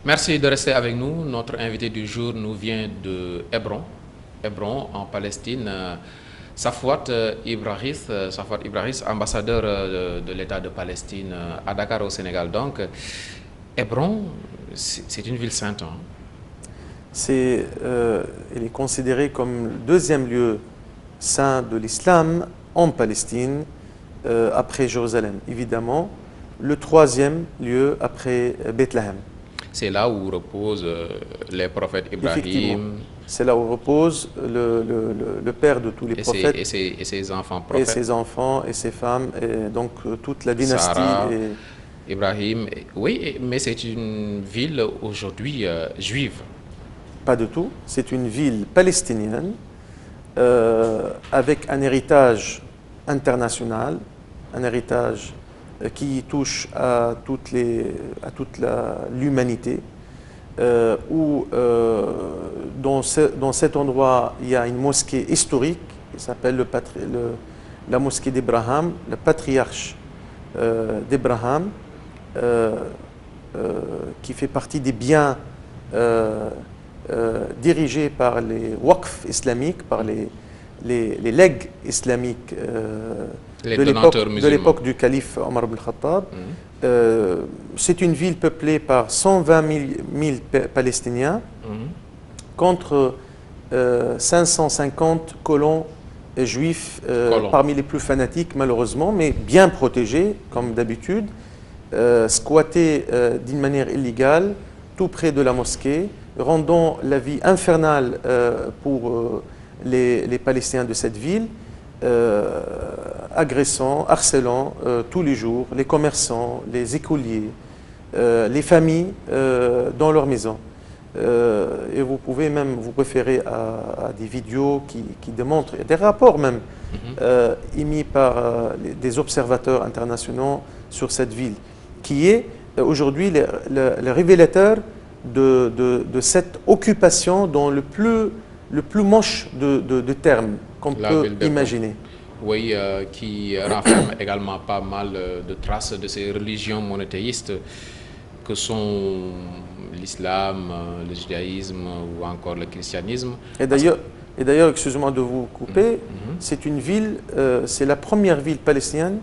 Merci de rester avec nous. Notre invité du jour nous vient de Hébron, Hébron en Palestine. Safwat Ibrahis, ambassadeur de l'État de Palestine à Dakar au Sénégal. Donc, Hébron, c'est une ville sainte. Hein? Elle est considérée comme le deuxième lieu saint de l'islam en Palestine, après Jérusalem, évidemment. Le troisième lieu après Bethléem. C'est là où reposent les prophètes Ibrahim. C'est là où repose le père de tous les prophètes. Et ses enfants prophètes. Et ses enfants et ses femmes, et donc toute la dynastie. Sarah, Ibrahim, oui, mais c'est une ville aujourd'hui juive. Pas du tout. C'est une ville palestinienne avec un héritage international, un héritage qui touche à toute l'humanité, où dans cet endroit, il y a une mosquée historique qui s'appelle la mosquée d'Abraham, le patriarche d'Abraham, qui fait partie des biens dirigés par les waqf islamiques, par les legs islamiques de l'époque du calife Omar ibn Khattab. C'est une ville peuplée par 120 000 Palestiniens contre 550 colons juifs, parmi les plus fanatiques malheureusement, mais bien protégés comme d'habitude, squattés d'une manière illégale tout près de la mosquée, rendant la vie infernale pour les Palestiniens de cette ville, agressant, harcelant tous les jours les commerçants, les écoliers, les familles dans leurs maisons. Et vous pouvez même vous référer à des vidéos qui démontrent, des rapports même émis par des observateurs internationaux sur cette ville, qui est aujourd'hui le révélateur de cette occupation dans le plus moche de termes qu'on peut imaginer. Oui, qui renferme également pas mal de traces de ces religions monothéistes que sont l'islam, le judaïsme ou encore le christianisme. Et d'ailleurs, excusez-moi de vous couper, c'est une ville, c'est la première ville palestinienne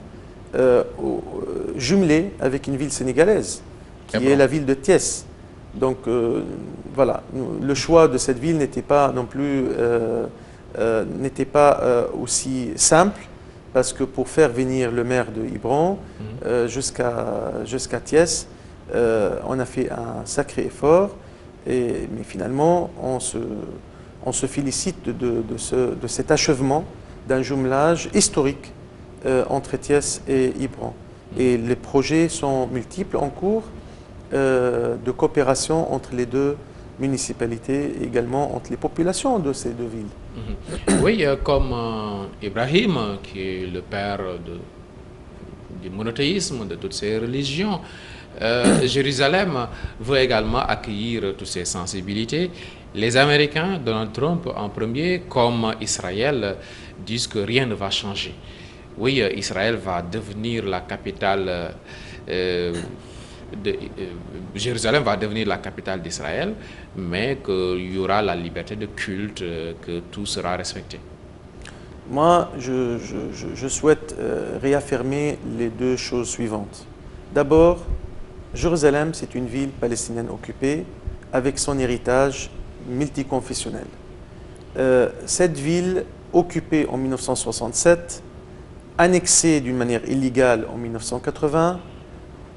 jumelée avec une ville sénégalaise, qui est la ville de Thiès. Donc voilà, le choix de cette ville n'était pas non plus aussi simple, parce que pour faire venir le maire de Hébron jusqu'à Thiès, on a fait un sacré effort, mais finalement on se félicite de cet achèvement d'un jumelage historique entre Thiès et Hébron. Et les projets sont multiples en cours, de coopération entre les deux municipalités et également entre les populations de ces deux villes. Oui, comme Ibrahim, qui est le père du monothéisme, de toutes ces religions, Jérusalem veut également accueillir toutes ces sensibilités. Les Américains, Donald Trump en premier, comme Israël, disent que rien ne va changer. Oui, Israël va devenir la capitale Jérusalem va devenir la capitale d'Israël, mais qu'il y aura la liberté de culte, que tout sera respecté. Moi, je souhaite réaffirmer les deux choses suivantes. D'abord, Jérusalem, c'est une ville palestinienne occupée avec son héritage multiconfessionnel. Cette ville, occupée en 1967, annexée d'une manière illégale en 1980,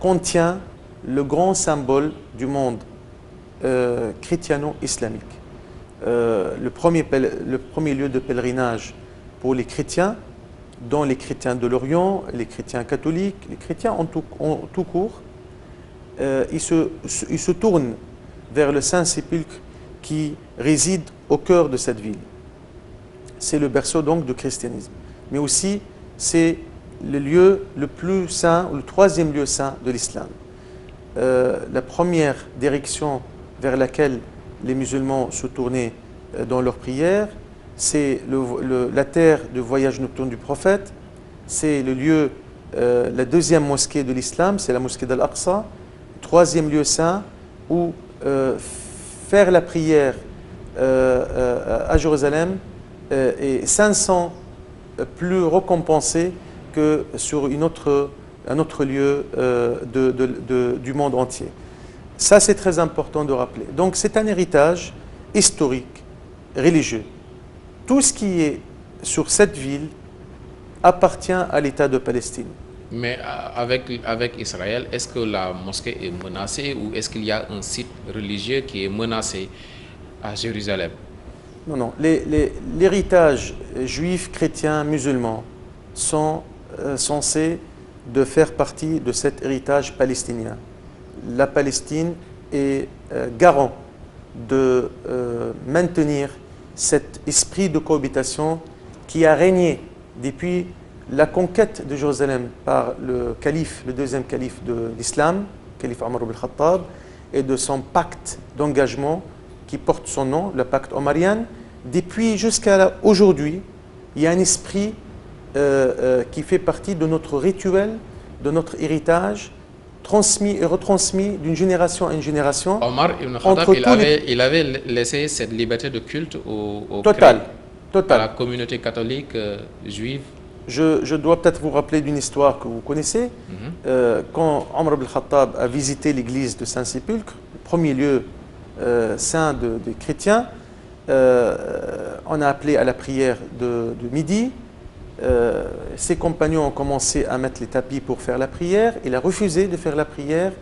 contient le grand symbole du monde chrétiano-islamique. Le premier lieu de pèlerinage pour les chrétiens, dont les chrétiens de l'Orient, les chrétiens catholiques, les chrétiens en tout court, ils se tournent vers le Saint-Sépulcre qui réside au cœur de cette ville. C'est le berceau donc du christianisme. Mais aussi, c'est le lieu le plus saint, le troisième lieu saint de l'islam. La première direction vers laquelle les musulmans se tournaient dans leurs prières, c'est la terre de voyage nocturne du prophète, c'est le lieu, la deuxième mosquée de l'islam, c'est la mosquée d'Al-Aqsa, troisième lieu saint où faire la prière à Jérusalem est 500 plus récompensé que sur un autre lieu du monde entier. Ça, c'est très important de rappeler. Donc, c'est un héritage historique, religieux. Tout ce qui est sur cette ville appartient à l'État de Palestine. Mais avec Israël, est-ce que la mosquée est menacée ou est-ce qu'il y a un site religieux qui est menacé à Jérusalem? Non, non. L'héritage juif, chrétien, musulman sont censés de faire partie de cet héritage palestinien. La Palestine est garant de maintenir cet esprit de cohabitation qui a régné depuis la conquête de Jérusalem par le calife, le deuxième calife de l'islam, calife Omar ibn al-Khattab, et de son pacte d'engagement qui porte son nom, le pacte omarien. Depuis jusqu'à aujourd'hui, il y a un esprit qui fait partie de notre rituel, de notre héritage, transmis et retransmis d'une génération à une génération. Omar ibn al-Khattab, il avait laissé cette liberté de culte Total. à la communauté catholique juive. Je dois peut-être vous rappeler d'une histoire que vous connaissez. Quand Omar ibn al-Khattab a visité l'église de Saint-Sépulcre, le premier lieu saint des chrétiens, on a appelé à la prière de midi. Ses compagnons ont commencé à mettre les tapis pour faire la prière. Il a refusé de faire la prière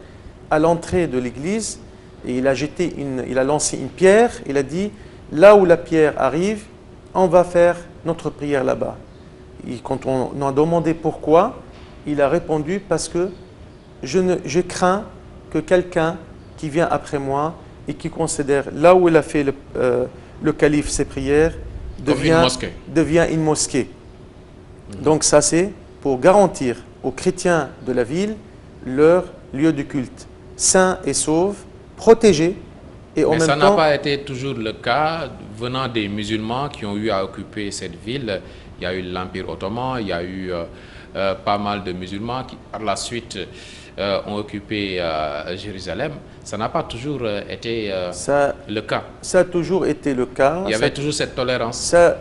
à l'entrée de l'église et il a lancé une pierre. Il a dit, là où la pierre arrive, on va faire notre prière là-bas. Et quand on a demandé pourquoi, il a répondu, parce que je crains que quelqu'un qui vient après moi et qui considère là où il a fait le calife ses prières devient une mosquée. Donc ça, c'est pour garantir aux chrétiens de la ville leur lieu de culte sain et sauf, protégé. Et en même temps, ça n'a pas été toujours le cas venant des musulmans qui ont eu à occuper cette ville. Il y a eu l'Empire ottoman, il y a eu pas mal de musulmans qui par la suite ont occupé Jérusalem. Ça n'a pas toujours été le cas. Ça a toujours été le cas. Il y avait toujours cette tolérance.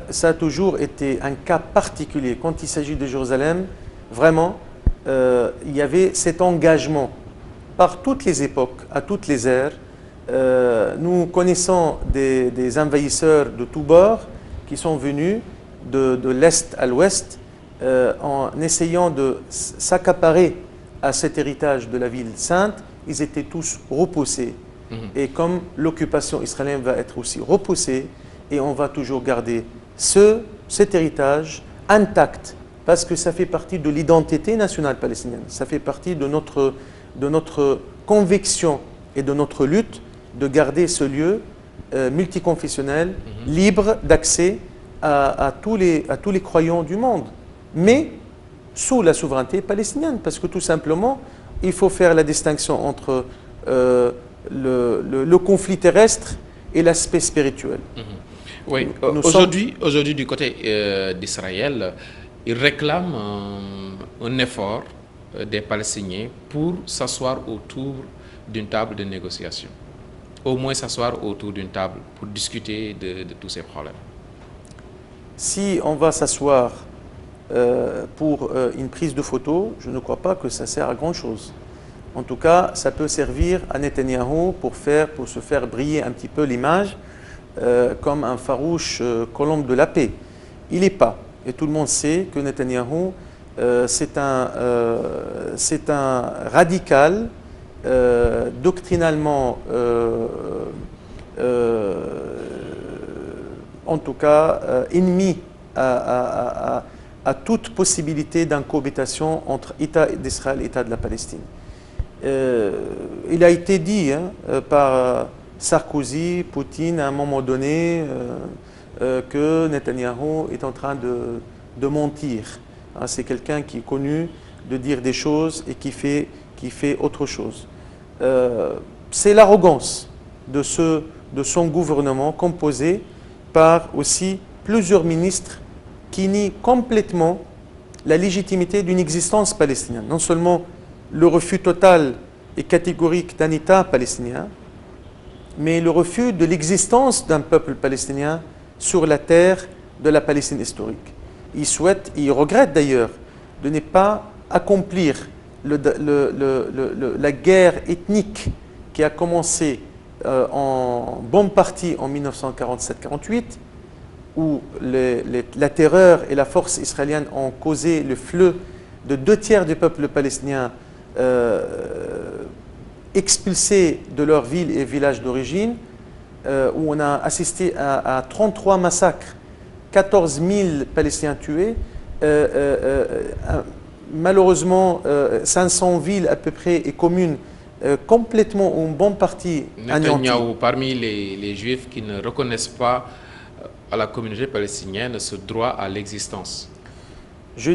Ça a toujours été un cas particulier. Quand il s'agit de Jérusalem, vraiment, il y avait cet engagement par toutes les époques, à toutes les ères. Nous connaissons des envahisseurs de tous bords qui sont venus de l'Est à l'Ouest en essayant de s'accaparer à cet héritage de la ville sainte. Ils étaient tous repoussés. Et comme l'occupation israélienne va être aussi repoussée, et on va toujours garder cet héritage intact, parce que ça fait partie de l'identité nationale palestinienne, ça fait partie de notre conviction et de notre lutte de garder ce lieu multiconfessionnel, libre d'accès à tous les croyants du monde, mais sous la souveraineté palestinienne, parce que tout simplement, il faut faire la distinction entre le conflit terrestre et l'aspect spirituel. Oui, aujourd'hui, du côté d'Israël, ils réclament un effort des Palestiniens pour s'asseoir autour d'une table de négociation. Au moins s'asseoir autour d'une table pour discuter de tous ces problèmes. Si on va s'asseoir pour une prise de photo, je ne crois pas que ça sert à grand chose. En tout cas, ça peut servir à Netanyahou pour se faire briller un petit peu l'image comme un farouche colombe de la paix. Il n'est pas. Et tout le monde sait que Netanyahou, c'est un radical, doctrinalement, en tout cas, ennemi à toute possibilité d'une cohabitation entre État d'Israël et État de la Palestine. Il a été dit par Sarkozy, Poutine, à un moment donné, que Netanyahou est en train de mentir. C'est quelqu'un qui est connu de dire des choses et qui fait autre chose. C'est l'arrogance de son gouvernement composé par aussi plusieurs ministres qui nient complètement la légitimité d'une existence palestinienne. Non seulement le refus total et catégorique d'un État palestinien, mais le refus de l'existence d'un peuple palestinien sur la terre de la Palestine historique. Ils souhaitent, ils regrettent d'ailleurs de ne pas accomplir la guerre ethnique qui a commencé en bonne partie en 1947-48, où la terreur et la force israélienne ont causé le fleu de 2/3 du peuple palestinien expulsés de leur ville et village d'origine, où on a assisté à 33 massacres, 14 000 Palestiniens tués, malheureusement 500 villes à peu près et communes complètement ou en bonne partie anéanties. Netanyahou, parmi les Juifs qui ne reconnaissent pas à la communauté palestinienne ce droit à l'existence. Je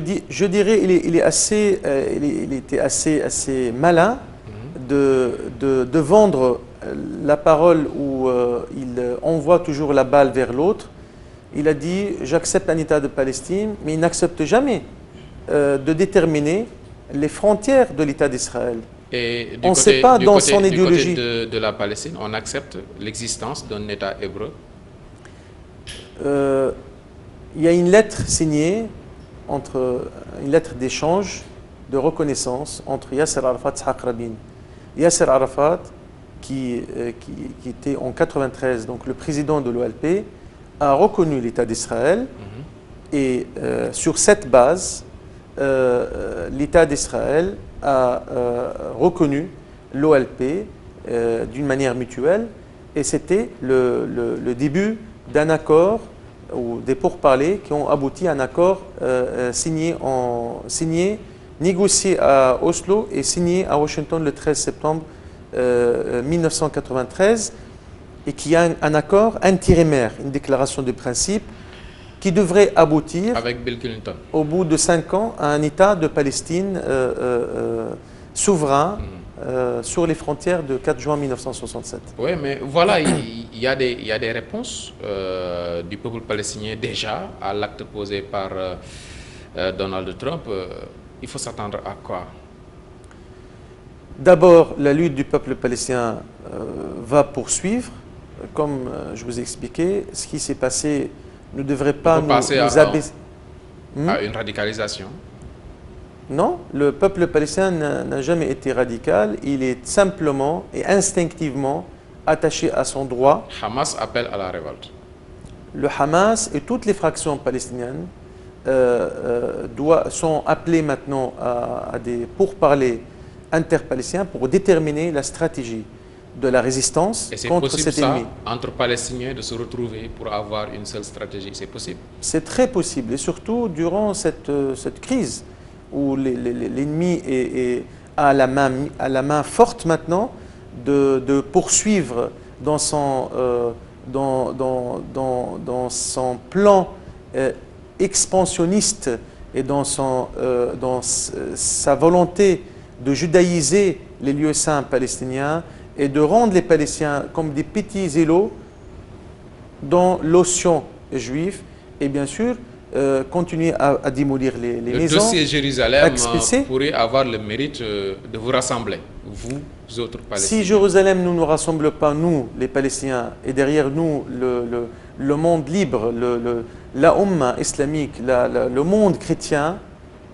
dirais il était assez malin de vendre la parole où il envoie toujours la balle vers l'autre. Il a dit « j'accepte un État de Palestine », mais il n'accepte jamais de déterminer les frontières de l'État d'Israël. Et on ne sait pas dans son idéologie. Du côté de la Palestine, on accepte l'existence d'un État hébreu. Il y a une lettre signée, une lettre d'échange, de reconnaissance entre Yasser Arafat et Yitzhak Rabin. Yasser Arafat, qui était en 1993 donc le président de l'OLP, a reconnu l'État d'Israël et sur cette base, l'État d'Israël a reconnu l'OLP d'une manière mutuelle et c'était le début d'un accord ou des pourparlers qui ont abouti à un accord signé, négocié à Oslo et signé à Washington le 13 septembre 1993 et qui a un accord intérimaire, une déclaration de principe qui devrait aboutir avec Bill Clinton au bout de 5 ans à un État de Palestine souverain sur les frontières de 4 juin 1967. Oui, mais voilà, il y a des réponses du peuple palestinien déjà à l'acte posé par Donald Trump. Il faut s'attendre à quoi? D'abord, la lutte du peuple palestinien va poursuivre. Comme je vous ai expliqué, ce qui s'est passé ne devrait pas nous abaisser. À une radicalisation? Non, le peuple palestinien n'a jamais été radical. Il est simplement et instinctivement attaché à son droit. Hamas appelle à la révolte. Le Hamas et toutes les fractions palestiniennes sont appelées maintenant à des pourparlers interpalestiniens pour déterminer la stratégie de la résistance contre cet ennemi. Entre Palestiniens de se retrouver pour avoir une seule stratégie, c'est possible? C'est très possible et surtout durant cette crise où l'ennemi a la main forte maintenant de poursuivre dans son plan expansionniste et dans sa volonté de judaïser les lieux saints palestiniens et de rendre les Palestiniens comme des petits îlots dans l'océan juif et bien sûr continuer à démolir les maisons. Le dossier Jérusalem pourrait avoir le mérite de vous rassembler, vous autres Palestiniens. Si Jérusalem ne nous rassemble pas, nous les Palestiniens, et derrière nous le monde libre, la Ummah islamique, le monde chrétien,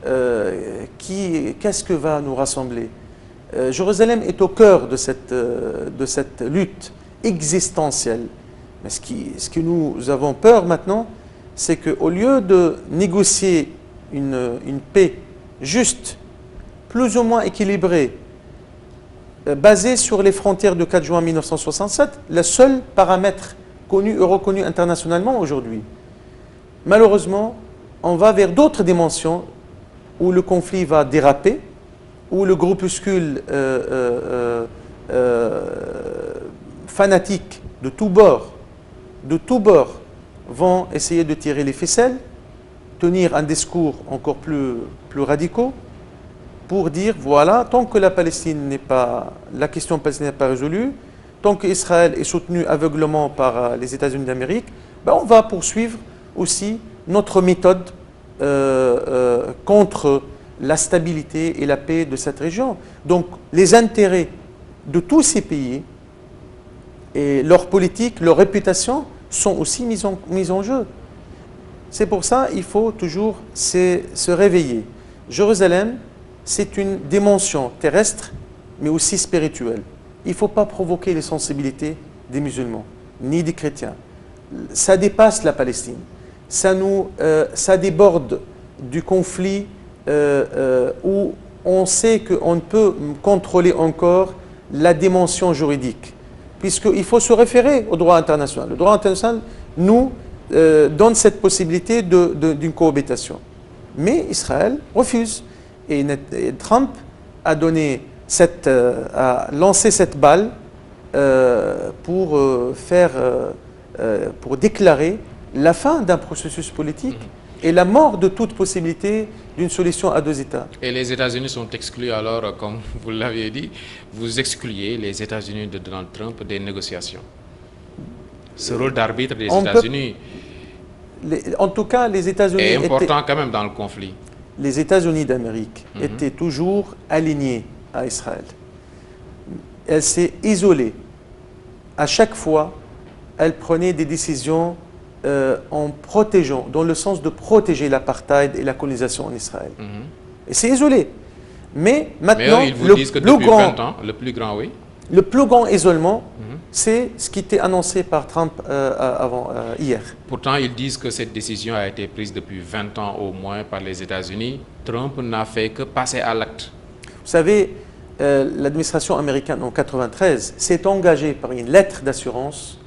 qu'est-ce que va nous rassembler? Jérusalem est au cœur de cette lutte existentielle. Mais ce que nous avons peur maintenant, c'est qu'au lieu de négocier une paix juste, plus ou moins équilibrée, basée sur les frontières de 4 juin 1967, le seul paramètre connu et reconnu internationalement aujourd'hui, malheureusement, on va vers d'autres dimensions où le conflit va déraper, où le groupuscule fanatique de tous bords, vont essayer de tirer les ficelles, tenir un discours encore plus radicaux pour dire voilà, tant que la question palestinienne n'est pas résolue, tant qu'Israël est soutenu aveuglement par les États-Unis d'Amérique, ben on va poursuivre aussi notre méthode contre la stabilité et la paix de cette région. Donc les intérêts de tous ces pays et leur politique, leur réputation sont aussi mises en jeu. C'est pour ça qu'il faut toujours se réveiller. Jérusalem, c'est une dimension terrestre, mais aussi spirituelle. Il ne faut pas provoquer les sensibilités des musulmans, ni des chrétiens. Ça dépasse la Palestine. Ça déborde du conflit où on sait qu'on ne peut contrôler encore la dimension juridique, puisqu'il faut se référer au droit international. Le droit international nous donne cette possibilité d'une cohabitation. Mais Israël refuse. Et Trump a lancé cette balle pour déclarer la fin d'un processus politique et la mort de toute possibilité d'une solution à deux États. Et les États-Unis sont exclus alors, comme vous l'aviez dit, vous excluez les États-Unis de Donald Trump des négociations. Ce rôle d'arbitre des États-Unis en tout cas, les États-Unis est important quand même dans le conflit. Les États-Unis d'Amérique étaient toujours alignés à Israël. Elle s'est isolée. À chaque fois, elle prenait des décisions en protégeant, dans le sens de protéger l'apartheid et la colonisation en Israël. Et c'est isolé. Mais maintenant, ils vous disent que depuis 20 ans, le plus grand, oui. Le plus grand isolement, c'est ce qui était annoncé par Trump hier. Pourtant, ils disent que cette décision a été prise depuis 20 ans au moins par les États-Unis. Trump n'a fait que passer à l'acte. Vous savez, l'administration américaine en 1993 s'est engagée par une lettre d'assurance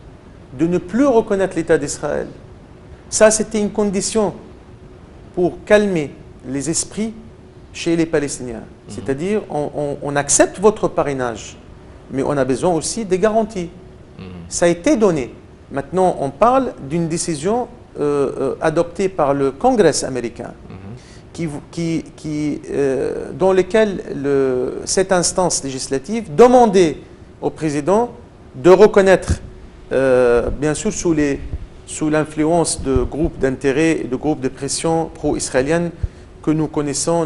de ne plus reconnaître l'État d'Israël. Ça, c'était une condition pour calmer les esprits chez les Palestiniens. C'est-à-dire, on accepte votre parrainage, mais on a besoin aussi des garanties. Ça a été donné. Maintenant, on parle d'une décision adoptée par le Congrès américain, dans laquelle cette instance législative demandait au président de reconnaître, bien sûr sous l'influence de groupes d'intérêt et de groupes de pression pro-israéliennes que nous connaissons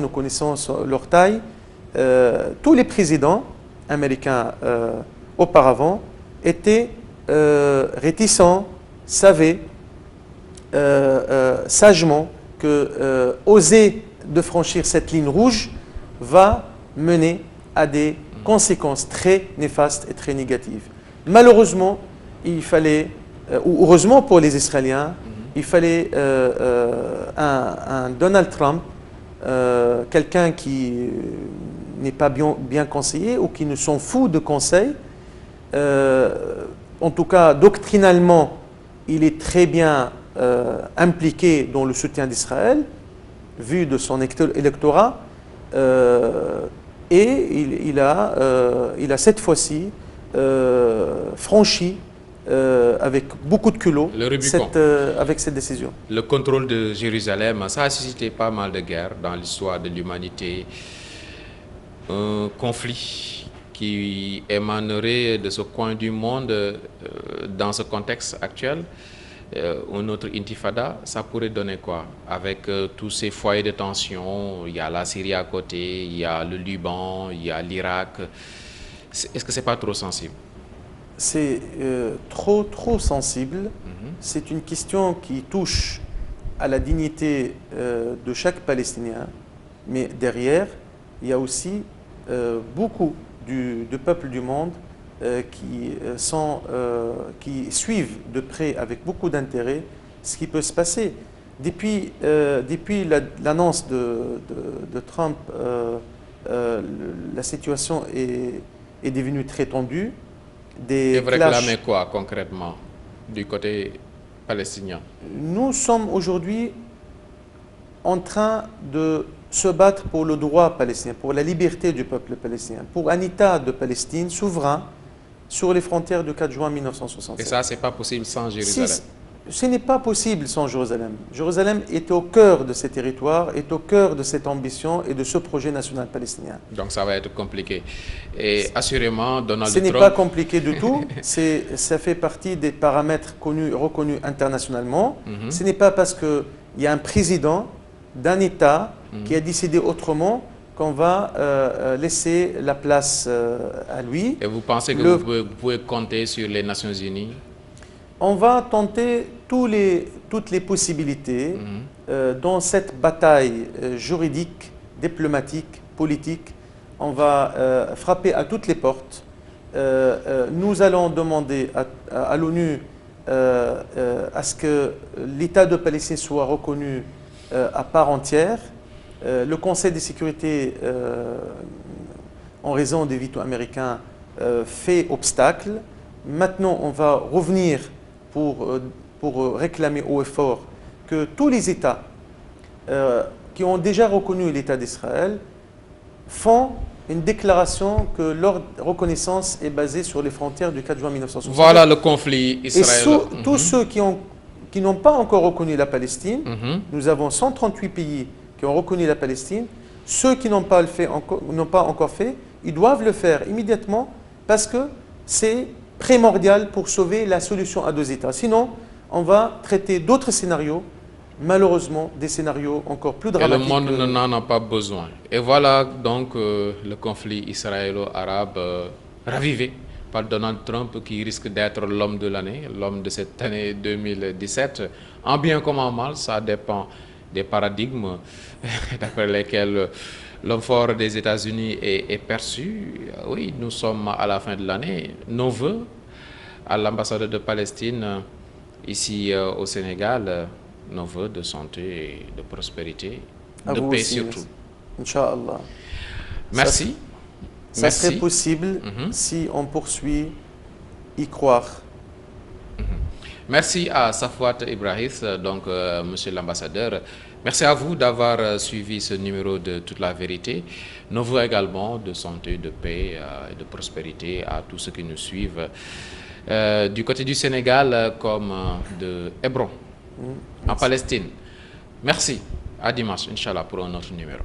leur taille. Tous les présidents américains auparavant étaient réticents, savaient sagement que oser de franchir cette ligne rouge va mener à des conséquences très néfastes et très négatives. Malheureusement, il fallait, ou heureusement pour les Israéliens, il fallait un Donald Trump, quelqu'un qui n'est pas bien conseillé ou qui ne s'en fout de conseils. En tout cas, doctrinalement, il est très bien impliqué dans le soutien d'Israël, vu de son électorat, et il a cette fois-ci franchi avec beaucoup de culot avec cette décision. Le contrôle de Jérusalem, ça a suscité pas mal de guerres dans l'histoire de l'humanité. Un conflit qui émanerait de ce coin du monde dans ce contexte actuel, un autre intifada, ça pourrait donner quoi? Avec tous ces foyers de tension, il y a la Syrie à côté, il y a le Liban, il y a l'Irak. Est-ce que c'est pas trop sensible? C'est trop sensible. C'est une question qui touche à la dignité de chaque Palestinien, mais derrière, il y a aussi beaucoup de peuples du monde qui suivent de près avec beaucoup d'intérêt ce qui peut se passer. Depuis l'annonce de Trump, la situation est devenue très tendue. Et vous réclamez quoi concrètement du côté palestinien? Nous sommes aujourd'hui en train de se battre pour le droit palestinien, pour la liberté du peuple palestinien, pour un État de Palestine souverain sur les frontières du 4 juin 1967. Et ça, ce n'est pas possible sans Jérusalem? Ce n'est pas possible sans Jérusalem. Jérusalem est au cœur de ces territoires, est au cœur de cette ambition et de ce projet national palestinien. Donc ça va être compliqué. Et assurément, Donald Trump... Ce n'est pas compliqué du tout. Ça fait partie des paramètres reconnus internationalement. Ce n'est pas parce qu'il y a un président d'un État qui a décidé autrement qu'on va laisser la place à lui. Et vous pensez que vous pouvez compter sur les Nations Unies? On va tenter toutes les possibilités dans cette bataille juridique, diplomatique, politique. On va frapper à toutes les portes. Nous allons demander à l'ONU à ce que l'État de Palestine soit reconnu à part entière. Le Conseil de sécurité, en raison des vétos américains, fait obstacle. Maintenant, on va revenir pour réclamer haut et fort que tous les États qui ont déjà reconnu l'État d'Israël font une déclaration que leur reconnaissance est basée sur les frontières du 4 juin 1967. Voilà le conflit israélien. Et tous ceux qui n'ont pas encore reconnu la Palestine, nous avons 138 pays qui ont reconnu la Palestine. Ceux qui n'ont pas encore fait, ils doivent le faire immédiatement parce que c'est primordial pour sauver la solution à deux États. Sinon, on va traiter d'autres scénarios, malheureusement des scénarios encore plus dramatiques. Et le monde n'en a pas besoin. Et voilà donc le conflit israélo-arabe ravivé par Donald Trump qui risque d'être l'homme de l'année, l'homme de cette année 2017. En bien comme en mal, ça dépend des paradigmes d'après lesquels l'homme fort des États-Unis est perçu. Oui, nous sommes à la fin de l'année. Nos vœux à l'ambassadeur de Palestine ici au Sénégal, nos vœux de santé, de prospérité, de paix aussi, surtout. Inch'Allah. Merci. Ça serait possible si on poursuit y croire. Merci à Safwat Ibrahis, donc monsieur l'ambassadeur. Merci à vous d'avoir suivi ce numéro de Toute la vérité. Nos voeux également de santé, de paix et de prospérité à tous ceux qui nous suivent du côté du Sénégal comme de Hébron, en Palestine. Merci. À dimanche, Inch'Allah, pour un autre numéro.